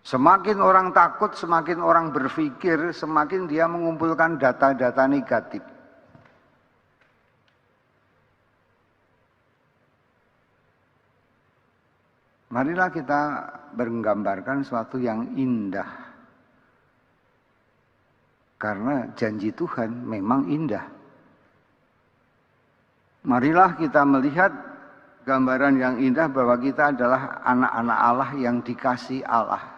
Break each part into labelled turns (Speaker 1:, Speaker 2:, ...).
Speaker 1: Semakin orang takut, semakin orang berpikir, semakin dia mengumpulkan data-data negatif. Marilah kita menggambarkan suatu yang indah. Karena janji Tuhan memang indah. Marilah kita melihat gambaran yang indah bahwa kita adalah anak-anak Allah yang dikasih Allah.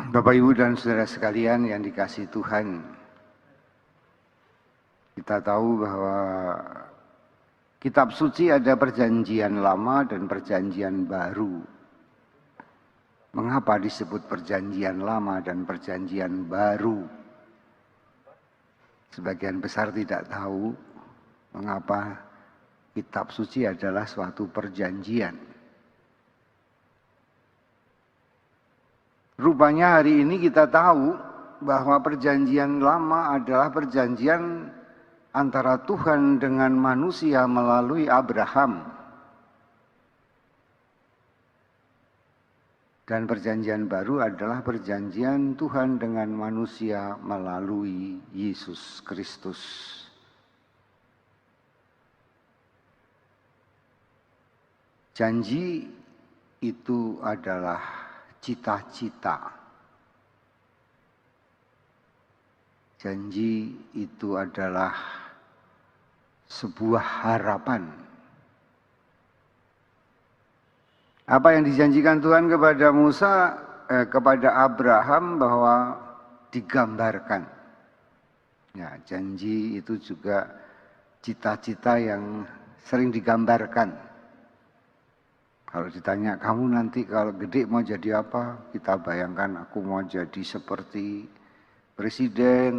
Speaker 1: Bapak, Ibu, dan saudara sekalian yang dikasih Tuhan, kita tahu bahwa kitab suci ada perjanjian lama dan perjanjian baru. Mengapa disebut perjanjian lama dan perjanjian baru? Sebagian besar tidak tahu mengapa kitab suci adalah suatu perjanjian. Rupanya hari ini kita tahu bahwa perjanjian lama adalah perjanjian antara Tuhan dengan manusia melalui Abraham. Dan perjanjian baru adalah perjanjian Tuhan dengan manusia melalui Yesus Kristus. Janji itu adalah cita-cita. Janji itu adalah sebuah harapan. Apa yang dijanjikan Tuhan kepada kepada Abraham bahwa digambarkan. Ya, janji itu juga cita-cita yang sering digambarkan. Kalau ditanya, kamu nanti kalau gede mau jadi apa? Kita bayangkan aku mau jadi seperti presiden,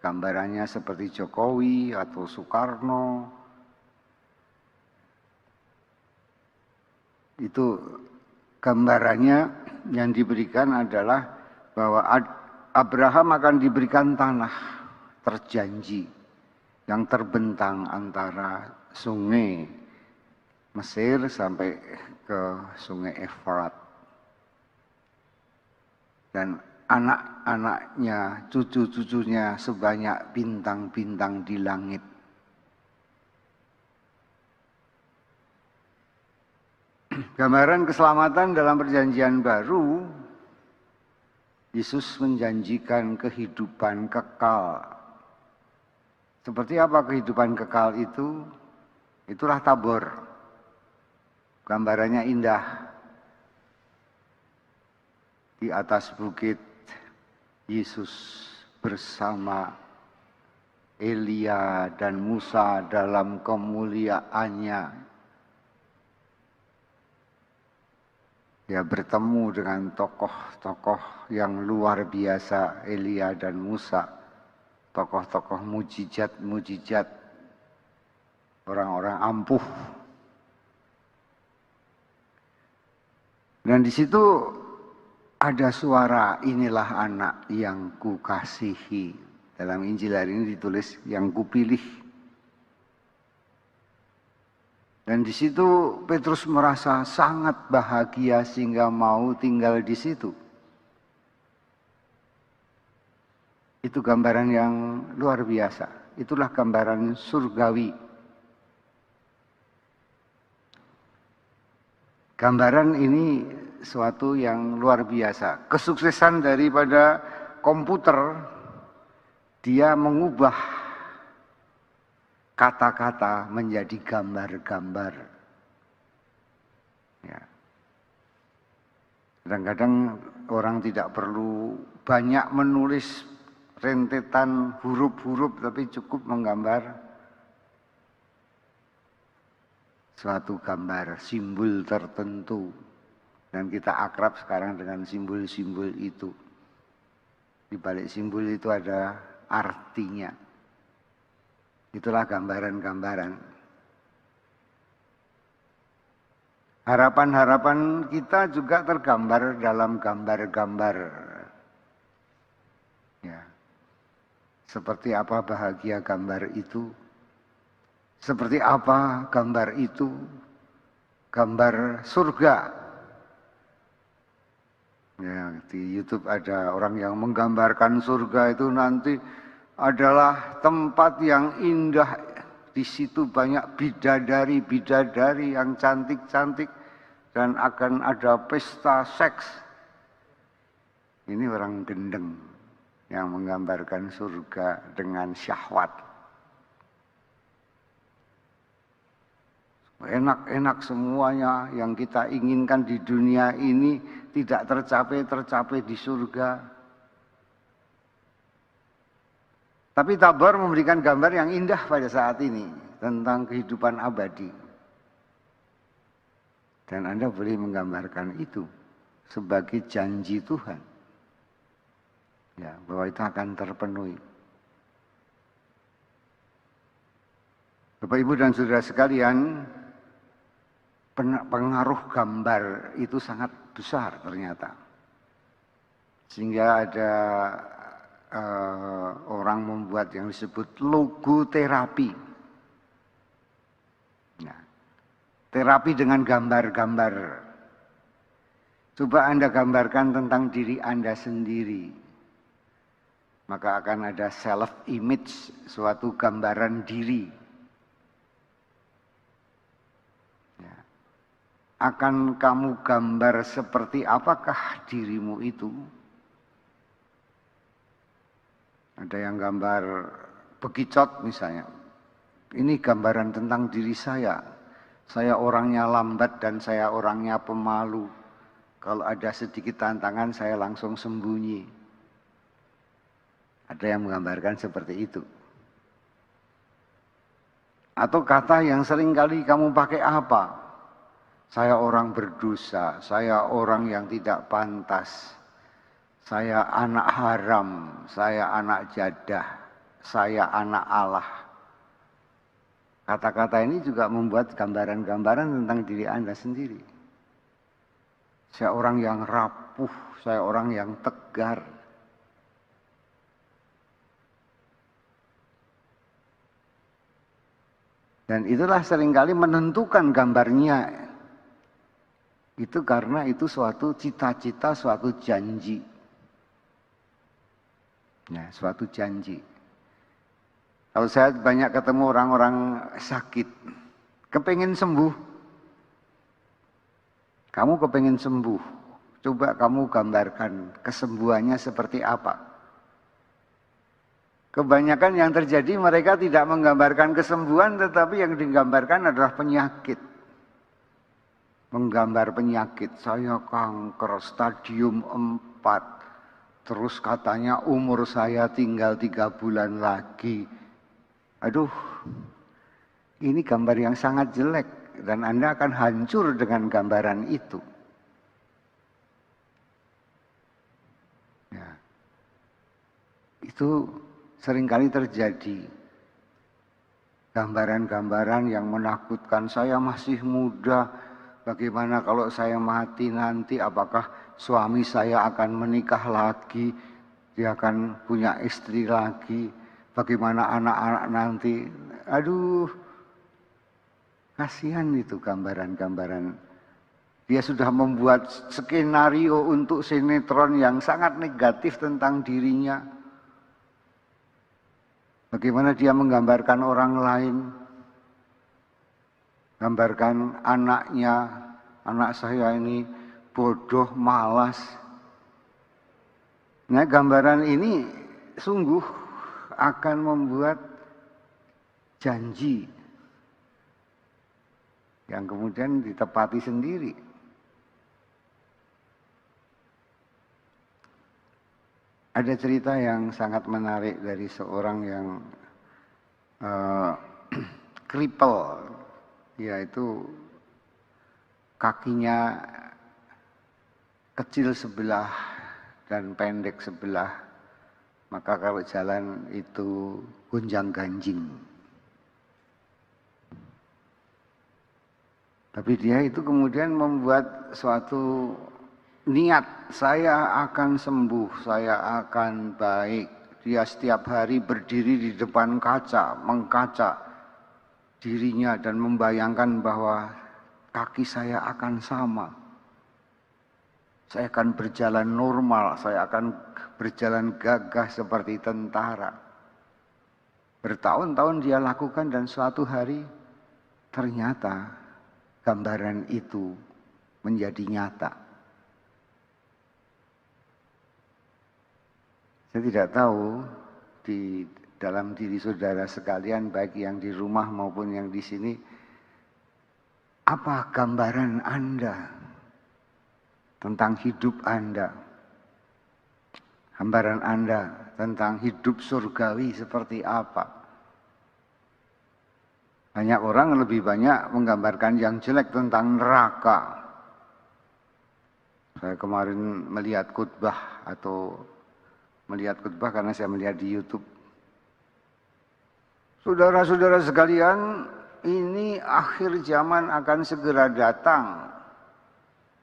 Speaker 1: gambarannya seperti Jokowi atau Soekarno. Itu gambarannya yang diberikan adalah bahwa Abraham akan diberikan tanah terjanji yang terbentang antara sungai Mesir sampai ke sungai Efrat. Dan anak-anaknya, cucu-cucunya sebanyak bintang-bintang di langit. Gambaran keselamatan dalam perjanjian baru, Yesus menjanjikan kehidupan kekal. Seperti apa kehidupan kekal itu? Itulah Tabor. Gambarannya indah. Di atas bukit, Yesus bersama Elia dan Musa dalam kemuliaannya. Dia bertemu dengan tokoh-tokoh yang luar biasa, Elia dan Musa. Tokoh-tokoh mujizat-mujizat, orang-orang ampuh. Dan di situ ada suara, inilah anak yang kukasihi. Dalam Injil hari ini ditulis yang kupilih. Dan di situ Petrus merasa sangat bahagia sehingga mau tinggal di situ. Itu gambaran yang luar biasa. Itulah gambaran surgawi. Gambaran ini suatu yang luar biasa. Kesuksesan daripada komputer, dia mengubah kata-kata menjadi gambar-gambar. Ya. Kadang-kadang orang tidak perlu banyak menulis rentetan huruf-huruf, tapi cukup menggambar suatu gambar, simbol tertentu. Dan kita akrab sekarang dengan simbol-simbol itu. Di balik simbol itu ada artinya. Itulah gambaran-gambaran. Harapan-harapan kita juga tergambar dalam gambar-gambar. Ya. Seperti apa bahagia gambar itu? Seperti apa gambar itu? Gambar surga. Ya, di YouTube ada orang yang menggambarkan surga itu nanti adalah tempat yang indah. Di situ banyak bidadari-bidadari yang cantik-cantik dan akan ada pesta seks. Ini orang gendeng yang menggambarkan surga dengan syahwat. Enak-enak semuanya yang kita inginkan di dunia ini tidak tercapai di surga. Tapi Tabor memberikan gambar yang indah pada saat ini tentang kehidupan abadi. Dan Anda boleh menggambarkan itu sebagai janji Tuhan. Ya, bahwa itu akan terpenuhi. Bapak, Ibu, dan saudara sekalian, pengaruh gambar itu sangat besar ternyata. Sehingga ada orang membuat yang disebut logoterapi. Nah, terapi dengan gambar-gambar. Coba Anda gambarkan tentang diri Anda sendiri. Maka akan ada self-image, suatu gambaran diri. Ya. Akan kamu gambar seperti apakah dirimu itu? Ada yang gambar bekicot misalnya. Ini gambaran tentang diri saya. Saya orangnya lambat dan saya orangnya pemalu. Kalau ada sedikit tantangan saya langsung sembunyi. Ada yang menggambarkan seperti itu. Atau kata yang sering kali kamu pakai apa? Saya orang berdosa, saya orang yang tidak pantas. Saya anak haram, saya anak jadah, saya anak Allah. Kata-kata ini juga membuat gambaran-gambaran tentang diri Anda sendiri. Saya orang yang rapuh, saya orang yang tegar. Dan itulah seringkali menentukan gambarnya. Itu karena itu suatu cita-cita, suatu janji. Nah, suatu janji. Kalau saya banyak ketemu orang-orang sakit, kepengen sembuh. Kamu kepengen sembuh, coba kamu gambarkan kesembuhannya seperti apa. Kebanyakan yang terjadi mereka tidak menggambarkan kesembuhan, tetapi yang digambarkan adalah penyakit. Menggambar penyakit, saya kanker stadium 4. Terus katanya umur saya tinggal 3 bulan lagi. Aduh, ini gambar yang sangat jelek. Dan Anda akan hancur dengan gambaran itu. Ya. Itu seringkali terjadi. Gambaran-gambaran yang menakutkan. Saya masih muda. Bagaimana kalau saya mati nanti? Apakah suami saya akan menikah lagi? Dia akan punya istri lagi? Bagaimana anak-anak nanti? Aduh, kasihan itu gambaran-gambaran. Dia sudah membuat skenario untuk sinetron yang sangat negatif tentang dirinya. Bagaimana dia menggambarkan orang lain? Gambarkan anaknya, anak saya ini bodoh, malas. Nah, gambaran ini sungguh akan membuat janji yang kemudian ditepati sendiri. Ada cerita yang sangat menarik dari seorang yang cripple, yaitu kakinya kecil sebelah dan pendek sebelah, maka kalau jalan itu gonjang-ganjing. Tapi dia itu kemudian membuat suatu niat, saya akan sembuh, saya akan baik. Dia setiap hari berdiri di depan kaca, mengkaca dirinya dan membayangkan bahwa kaki saya akan sama. Saya akan berjalan normal, saya akan berjalan gagah seperti tentara. Bertahun-tahun dia lakukan dan suatu hari ternyata gambaran itu menjadi nyata. Saya tidak tahu di dalam diri saudara sekalian, baik yang di rumah maupun yang di sini, apa gambaran Anda tentang hidup Anda? Gambaran Anda tentang hidup surgawi seperti apa? Banyak orang lebih banyak menggambarkan yang jelek tentang neraka. Saya kemarin melihat khutbah karena saya melihat di YouTube. Saudara-saudara sekalian, ini akhir zaman akan segera datang.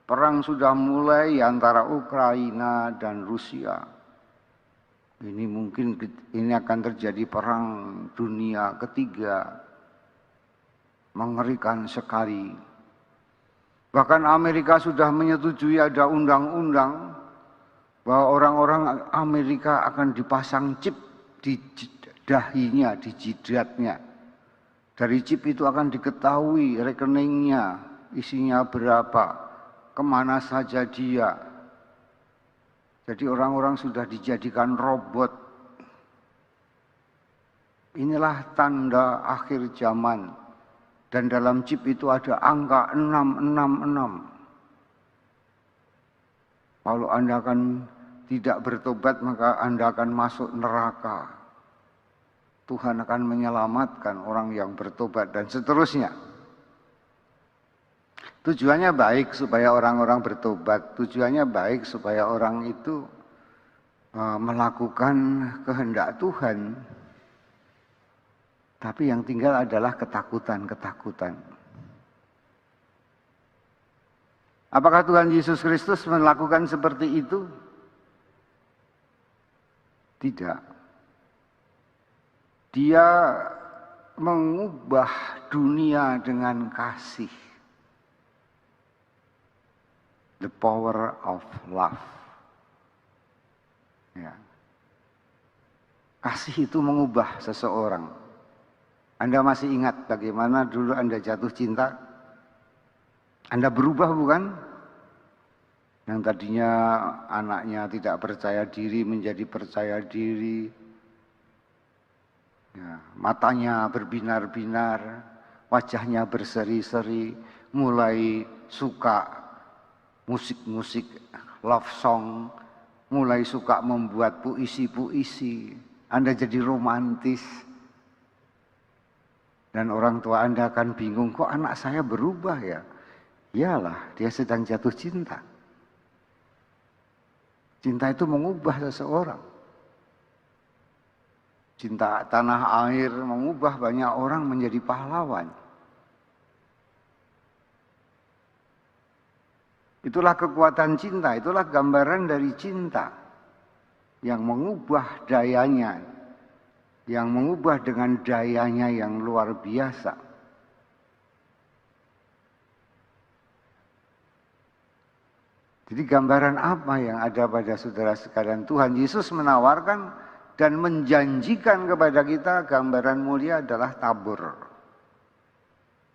Speaker 1: Perang sudah mulai antara Ukraina dan Rusia. Ini akan terjadi perang dunia ketiga. Mengerikan sekali. Bahkan Amerika sudah menyetujui ada undang-undang bahwa orang-orang Amerika akan dipasang chip di dahinya, di jidatnya. Dari chip itu akan diketahui rekeningnya, isinya berapa, kemana saja dia. Jadi orang-orang sudah dijadikan robot. Inilah tanda akhir zaman. Dan dalam chip itu ada angka 666. Kalau Anda akan tidak bertobat, maka Anda akan masuk neraka. Tuhan akan menyelamatkan orang yang bertobat dan seterusnya. Tujuannya baik supaya orang-orang bertobat. Tujuannya baik supaya orang itu melakukan kehendak Tuhan. Tapi yang tinggal adalah ketakutan-ketakutan. Apakah Tuhan Yesus Kristus melakukan seperti itu? Tidak. Dia mengubah dunia dengan kasih. The power of love. Ya. Kasih itu mengubah seseorang. Anda masih ingat bagaimana dulu Anda jatuh cinta? Anda berubah bukan? Yang tadinya anaknya tidak percaya diri menjadi percaya diri. Ya, matanya berbinar-binar, wajahnya berseri-seri, mulai suka musik-musik love song, mulai suka membuat puisi-puisi. Anda jadi romantis. Dan orang tua Anda akan bingung, kok anak saya berubah ya? Iyalah, dia sedang jatuh cinta. Cinta itu mengubah seseorang. Cinta tanah air mengubah banyak orang menjadi pahlawan. Itulah kekuatan cinta, itulah gambaran dari cinta. Yang mengubah dayanya, yang mengubah dengan dayanya yang luar biasa. Jadi gambaran apa yang ada pada saudara sekalian? Tuhan Yesus menawarkan dan menjanjikan kepada kita gambaran mulia adalah tabur.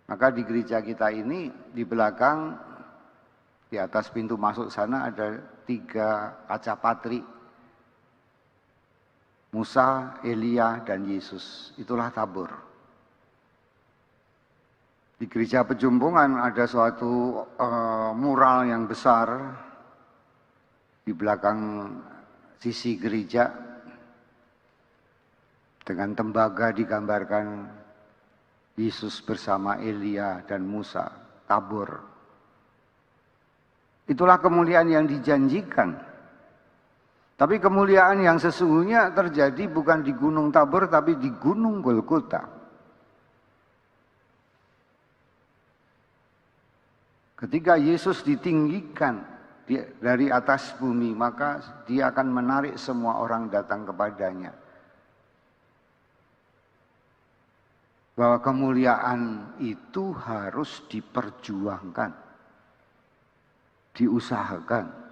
Speaker 1: Maka di gereja kita ini di belakang, di atas pintu masuk sana ada 3 kaca patri. Musa, Elia, dan Yesus. Itulah tabur. Di gereja Pejumpungan ada suatu mural yang besar di belakang sisi gereja dengan tembaga digambarkan Yesus bersama Elia dan Musa, tabur. Itulah kemuliaan yang dijanjikan. Tapi kemuliaan yang sesungguhnya terjadi bukan di Gunung Tabor, tapi di Gunung Golgota. Ketika Yesus ditinggikan dari atas bumi, maka dia akan menarik semua orang datang kepadanya. Bahwa kemuliaan itu harus diperjuangkan, diusahakan.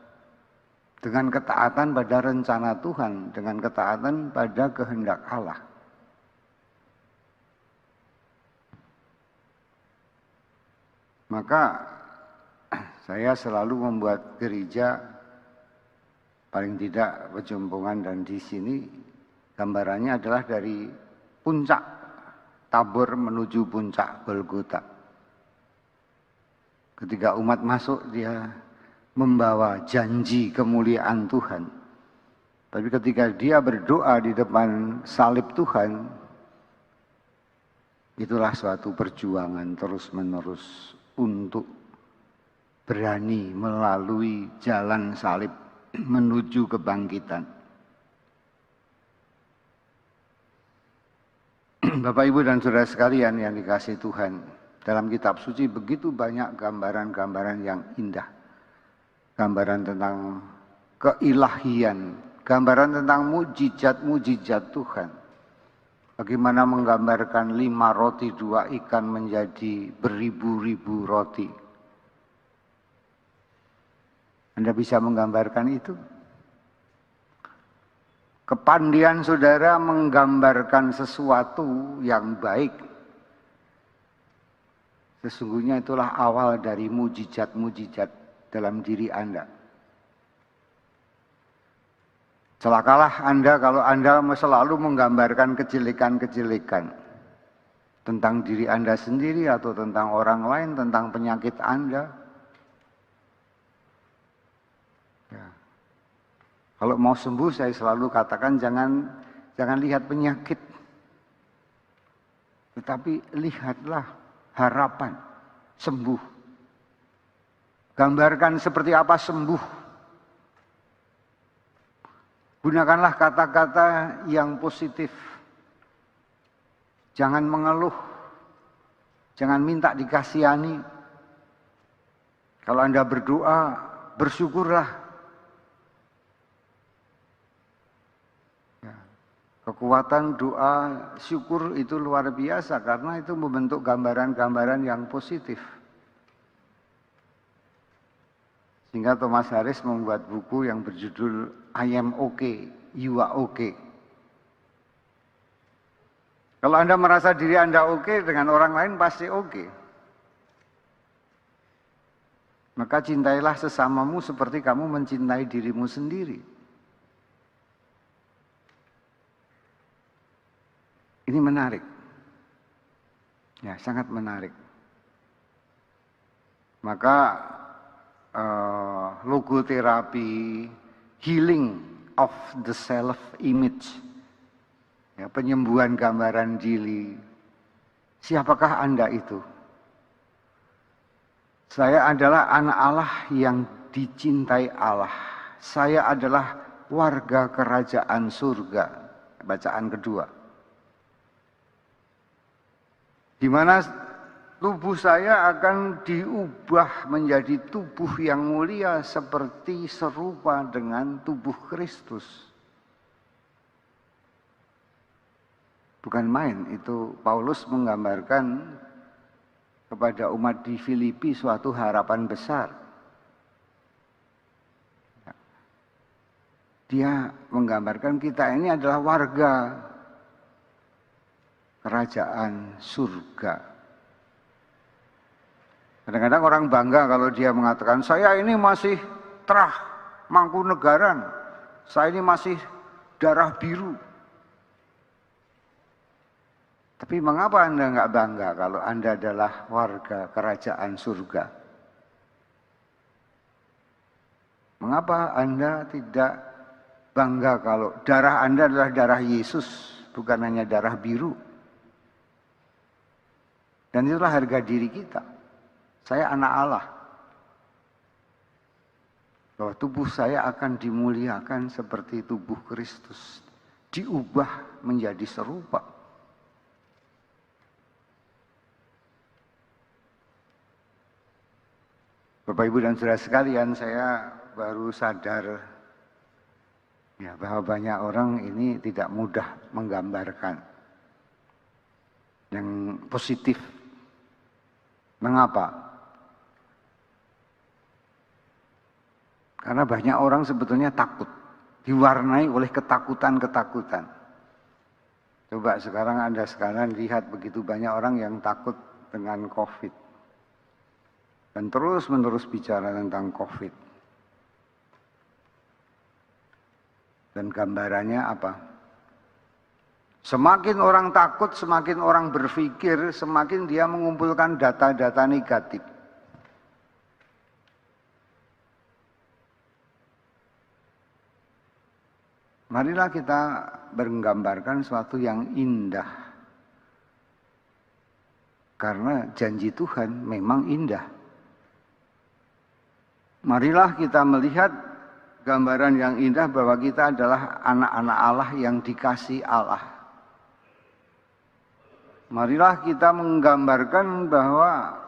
Speaker 1: dengan ketaatan pada rencana Tuhan, dengan ketaatan pada kehendak Allah. Maka saya selalu membuat gereja, paling tidak Pejompongan dan di sini gambarannya adalah dari puncak Tabor menuju puncak Golgota. Ketika umat masuk, dia membawa janji kemuliaan Tuhan. Tapi ketika dia berdoa di depan salib Tuhan, itulah suatu perjuangan terus-menerus untuk berani melalui jalan salib menuju kebangkitan. Bapak, Ibu, dan saudara sekalian yang dikasihi Tuhan, dalam kitab suci begitu banyak gambaran-gambaran yang indah. Gambaran tentang keilahian, gambaran tentang mujizat-mujizat Tuhan. Bagaimana menggambarkan 5 roti 2 ikan menjadi beribu-ribu roti. Anda bisa menggambarkan itu? Kepandian saudara menggambarkan sesuatu yang baik. Sesungguhnya itulah awal dari mujizat-mujizat dalam diri Anda. Celakalah Anda kalau Anda selalu menggambarkan kejelekan-kejelekan tentang diri Anda sendiri atau tentang orang lain, tentang penyakit Anda. Ya. Kalau mau sembuh, saya selalu katakan jangan lihat penyakit, tetapi lihatlah harapan sembuh. Gambarkan seperti apa sembuh. Gunakanlah kata-kata yang positif. Jangan mengeluh. Jangan minta dikasihani. Kalau Anda berdoa, bersyukurlah. Kekuatan doa syukur itu luar biasa karena itu membentuk gambaran-gambaran yang positif. Sehingga Thomas Harris membuat buku yang berjudul I am okay, you are okay. Kalau Anda merasa diri Anda oke, dengan orang lain pasti oke. Maka cintailah sesamamu seperti kamu mencintai dirimu sendiri. Ini menarik. Ya, sangat menarik. Maka logoterapi, healing of the self-image, ya, penyembuhan gambaran diri. Siapakah Anda itu? Saya adalah anak Allah yang dicintai Allah. Saya adalah warga kerajaan surga. Bacaan kedua. Di mana tubuh saya akan diubah menjadi tubuh yang mulia seperti serupa dengan tubuh Kristus. Bukan main, itu Paulus menggambarkan kepada umat di Filipi suatu harapan besar. Dia menggambarkan kita ini adalah warga kerajaan surga. Kadang-kadang orang bangga kalau dia mengatakan, saya ini masih terah Mangkunegaran, saya ini masih darah biru. Tapi mengapa Anda nggak bangga kalau Anda adalah warga kerajaan surga? Mengapa Anda tidak bangga kalau darah Anda adalah darah Yesus, bukan hanya darah biru? Dan itulah harga diri kita. Saya anak Allah. Bahwa tubuh saya akan dimuliakan seperti tubuh Kristus. Diubah menjadi serupa. Bapak, Ibu, dan saudara sekalian, saya baru sadar ya, bahwa banyak orang ini tidak mudah menggambarkan yang positif. Mengapa? Karena banyak orang sebetulnya takut, diwarnai oleh ketakutan-ketakutan. Coba sekarang Anda sekarang lihat begitu banyak orang yang takut dengan COVID. Dan terus-menerus bicara tentang COVID. Dan gambarannya apa? Semakin orang takut, semakin orang berpikir, semakin dia mengumpulkan data-data negatif. Marilah kita menggambarkan suatu yang indah. Karena janji Tuhan memang indah. Marilah kita melihat gambaran yang indah bahwa kita adalah anak-anak Allah yang dikasih Allah. Marilah kita menggambarkan bahwa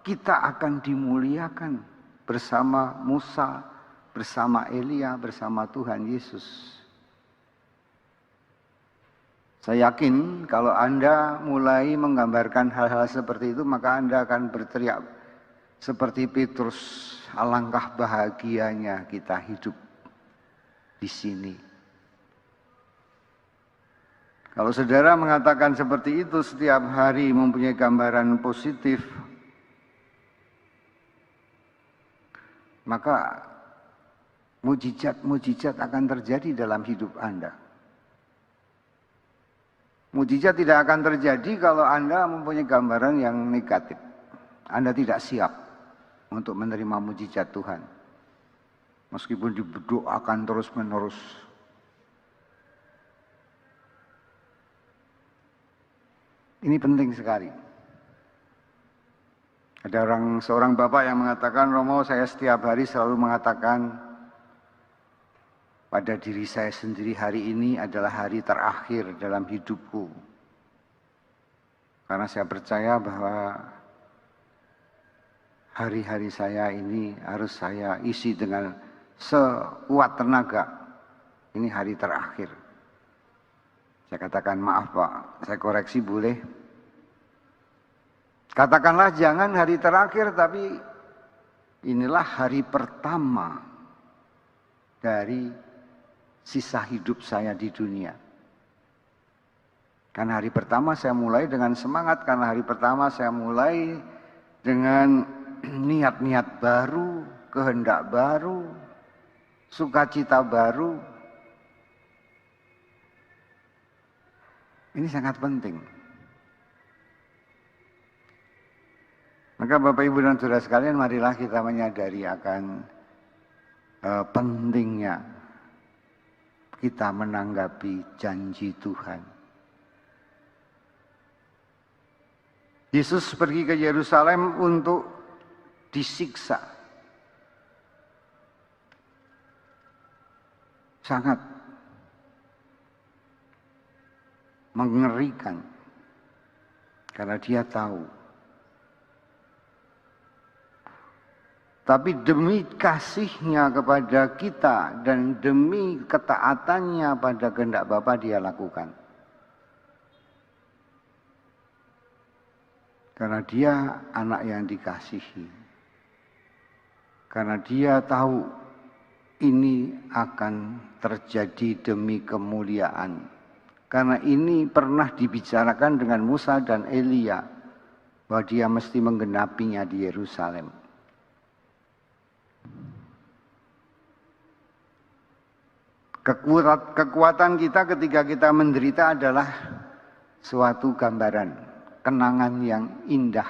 Speaker 1: kita akan dimuliakan bersama Musa, bersama Elia, bersama Tuhan Yesus. Saya yakin kalau Anda mulai menggambarkan hal-hal seperti itu, maka Anda akan berteriak seperti Petrus, alangkah bahagianya kita hidup di sini. Kalau saudara mengatakan seperti itu setiap hari mempunyai gambaran positif, maka mujizat-mujizat akan terjadi dalam hidup Anda. Mujizat tidak akan terjadi kalau Anda mempunyai gambaran yang negatif. Anda tidak siap untuk menerima mujizat Tuhan. Meskipun didoakan terus-menerus. Ini penting sekali. Ada seorang bapak yang mengatakan, Romo, saya setiap hari selalu mengatakan pada diri saya sendiri, hari ini adalah hari terakhir dalam hidupku. Karena saya percaya bahwa hari-hari saya ini harus saya isi dengan sekuat tenaga. Ini hari terakhir. Saya katakan, maaf Pak, saya koreksi boleh? Katakanlah jangan hari terakhir, tapi inilah hari pertama dari sisa hidup saya di dunia. Karena hari pertama saya mulai dengan semangat, karena hari pertama saya mulai dengan niat-niat baru, kehendak baru, sukacita baru. Ini sangat penting. Maka Bapak Ibu dan Saudara sekalian, marilah kita menyadari akan pentingnya kita menanggapi janji Tuhan. Yesus pergi ke Yerusalem untuk disiksa. Sangat mengerikan. Karena dia tahu. Tapi demi kasihnya kepada kita dan demi ketaatannya pada kehendak Bapa dia lakukan. Karena dia anak yang dikasihi. Karena dia tahu ini akan terjadi demi kemuliaan. Karena ini pernah dibicarakan dengan Musa dan Elia bahwa dia mesti menggenapinya di Yerusalem. Kekuatan kita ketika kita menderita adalah suatu gambaran, kenangan yang indah,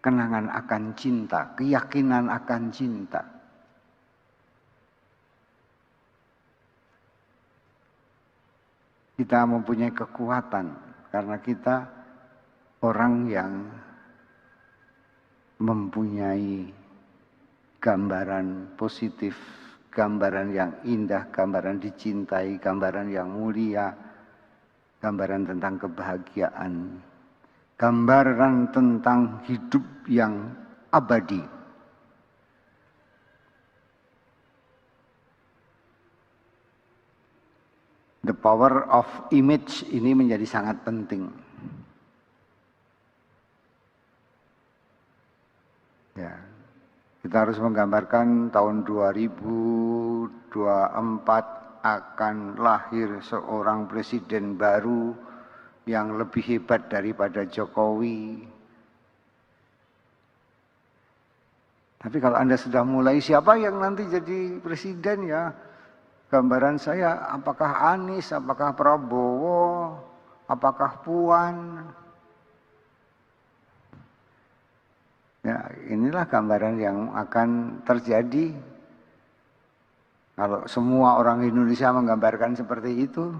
Speaker 1: kenangan akan cinta, keyakinan akan cinta. Kita mempunyai kekuatan karena kita orang yang mempunyai gambaran positif, gambaran yang indah, gambaran dicintai, gambaran yang mulia, gambaran tentang kebahagiaan, gambaran tentang hidup yang abadi. The power of image ini menjadi sangat penting. Ya. Kita harus menggambarkan tahun 2024 akan lahir seorang presiden baru yang lebih hebat daripada Jokowi. Tapi kalau Anda sudah mulai, siapa yang nanti jadi presiden ya? Gambaran saya, apakah Anies, apakah Prabowo, apakah Puan? Ya, inilah gambaran yang akan terjadi kalau semua orang Indonesia menggambarkan seperti itu.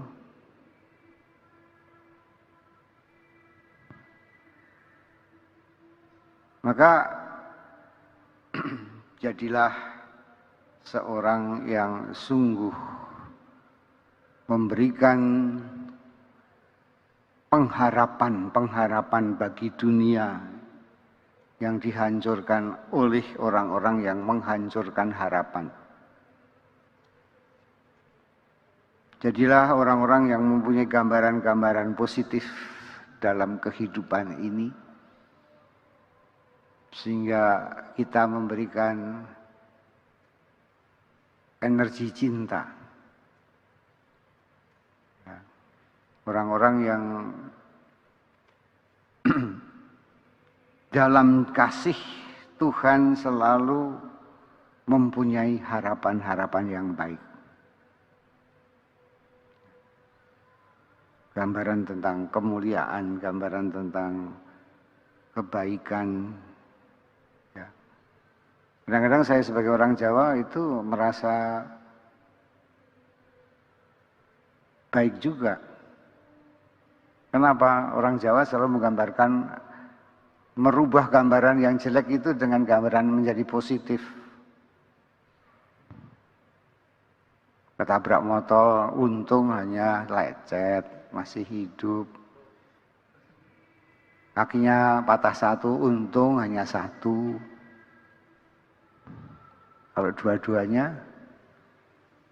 Speaker 1: Maka jadilah seorang yang sungguh memberikan pengharapan bagi dunia yang dihancurkan oleh orang-orang yang menghancurkan harapan. Jadilah orang-orang yang mempunyai gambaran-gambaran positif dalam kehidupan ini, sehingga kita memberikan energi cinta. Orang-orang yang dalam kasih Tuhan selalu mempunyai harapan-harapan yang baik. Gambaran tentang kemuliaan, gambaran tentang kebaikan. Ya. Kadang-kadang saya sebagai orang Jawa itu merasa baik juga. Kenapa? Orang Jawa selalu menggambarkan, merubah gambaran yang jelek itu dengan gambaran menjadi positif. Ketabrak motor, untung hanya lecet, masih hidup. Kakinya patah satu, untung hanya satu. Kalau dua-duanya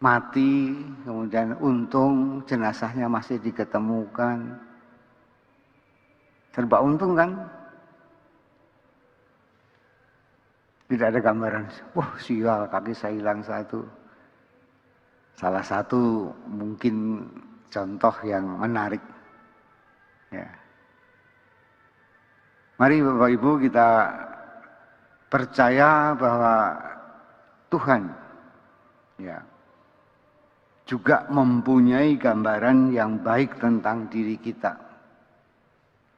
Speaker 1: mati, kemudian untung jenazahnya masih diketemukan. Serba untung kan? Tidak ada gambaran, wah sial kaki saya hilang satu. Salah satu mungkin contoh yang menarik. Ya. Mari Bapak Ibu kita percaya bahwa Tuhan ya, juga mempunyai gambaran yang baik tentang diri kita.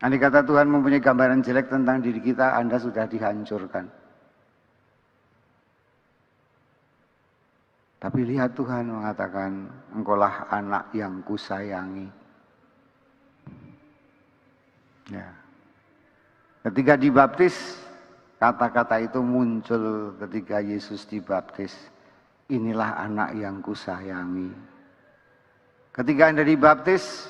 Speaker 1: Andai kata Tuhan mempunyai gambaran jelek tentang diri kita, Anda sudah dihancurkan. Tapi lihat Tuhan mengatakan, engkaulah anak yang kusayangi. Ya. Ketika dibaptis, kata-kata itu muncul ketika Yesus dibaptis. Inilah anak yang kusayangi. Ketika Anda dibaptis,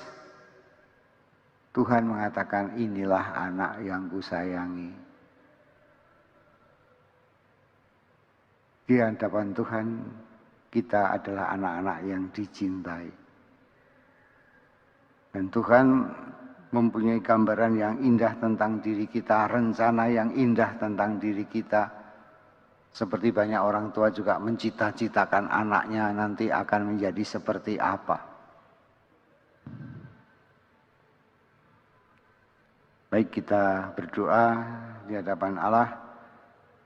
Speaker 1: Tuhan mengatakan, inilah anak yang kusayangi. Di hadapan Tuhan, kita adalah anak-anak yang dicintai. Dan Tuhan mempunyai gambaran yang indah tentang diri kita, rencana yang indah tentang diri kita. Seperti banyak orang tua juga mencita-citakan anaknya nanti akan menjadi seperti apa. Baik kita berdoa di hadapan Allah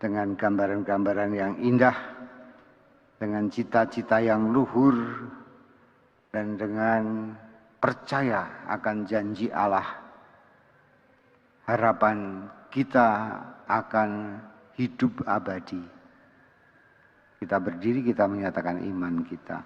Speaker 1: dengan gambaran-gambaran yang indah, dengan cita-cita yang luhur, dan dengan percaya akan janji Allah. Harapan kita akan hidup abadi. Kita berdiri, kita menyatakan iman kita.